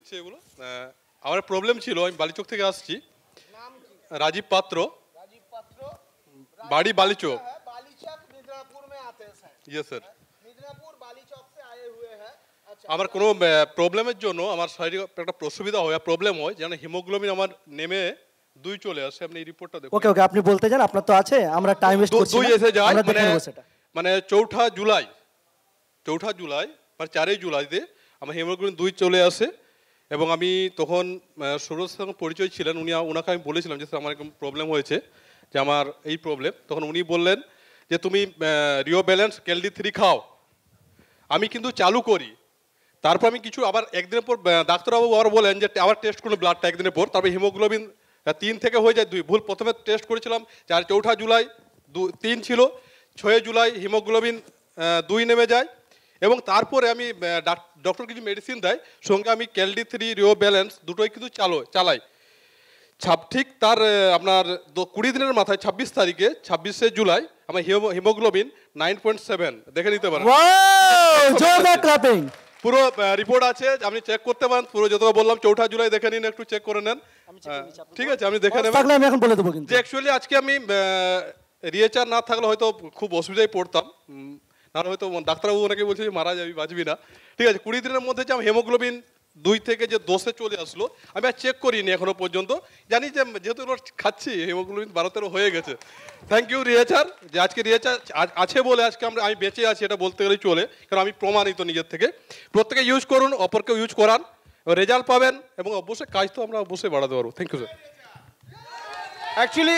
দিচ্ছে এগুলো। আমার প্রবলেম ছিল, আমি বালিচক থেকে আসছি। রাজীব পাত্র, बाड़ी बालीचौक। बालीचौक मिदनापुर में आते हैं sir. Yes sir. Midnapore Balichowk से आए हुए हैं। अच्छा, আমার কোনো প্রবলেমের জন্য আমার শারীরিক একটা অসুবিধা হয়, প্রবলেম হয়, যেন হিমোগ্লোবিন আমার নেমে 2 চলে আসে। আপনি এই রিপোর্টটা দেখুন। ওকে ওকে, আপনি বলতে যান, আপনার তো আছে, আমরা টাইম ওয়েস্ট করছি না, 2 এসে যায়, আমরা দেখে নেব সেটা। মানে 4 জুলাই মানে 4 জুলাইতে আমার হিমোগ্লোবিন 2 চলে আসে। এবং আমি তখন সুরজ সঙ্গে পরিচয় ছিলেন, ওনাকে আমি বলেছিলাম যে স্যার আমার এরকম প্রবলেম হয়েছে, যে আমার এই প্রবলেম। তখন উনি বললেন যে তুমি রিও ব্যালেন্স কেলডি 3 খাও। আমি কিন্তু চালু করি, তারপর আমি কিছু আবার একদিনের পর ডাক্তারবাবু আবার বলেন যে আবার টেস্ট করুন ব্লাডটা একদিনের পর, তারপর হিমোগ্লোবিন 3 থেকে হয়ে যায় 2। ভুল, প্রথমে টেস্ট করেছিলাম 4 জুলাই 3 ছিল, 6 জুলাই হিমোগ্লোবিন 2 নেমে যায়। এবং তারপরে আমি ডক্টর কিছু মেডিসিন দেয়, সঙ্গে আমি কেলডি 3 রিও ব্যালেন্স দুটোই কিন্তু চালাই। ঠিক তার আপনার 20 দিনের মাথায় 26 তারিখে 26শে জুলাই আমার হিমোগ্লোবিন 9.7 দেখে নিতে পারেন। পুরো রিপোর্ট আছে, আপনি চেক করতে পারেন। পুরো যতটা বললাম 4 জুলাই দেখে নিন, একটু চেক করে নেন। ঠিক আছে, আপনি দেখে নেবেন। আমি এখন বলে দেবো কিন্তু যে অ্যাকচুয়ালি আজকে আমি রিএচআর না থাকলে হয়তো খুব অসুবিধায় পড়তাম, নাহলে হয়তো ডাক্তারবাবু ওনাকে বলছে যে মারা যাবি, বাঁচবি না। ঠিক আছে, 20 দিনের মধ্যে যে হিমোগ্লোবিন 2 থেকে যে 10-এ চলে আসলো, আমি আর চেক করিনি এখনো পর্যন্ত। জানি যে যেহেতু খাচ্ছি হিমোগ্লোবিন 12-13 হয়ে গেছে। থ্যাংক ইউ রিএচআর, যে আজকে রিএচআর আছে বলে আজকে আমি বেঁচে আছি, এটা বলতে গেলেই চলে, কারণ আমি প্রমাণিত নিজের থেকে। প্রত্যেকে ইউজ করুন, অপরকে ইউজ করান, রেজাল্ট পাবেন, এবং অবশ্যই কাজ তো আমরা অবশ্যই বাড়াতে পারবো। Thank you sir. एक्चुअली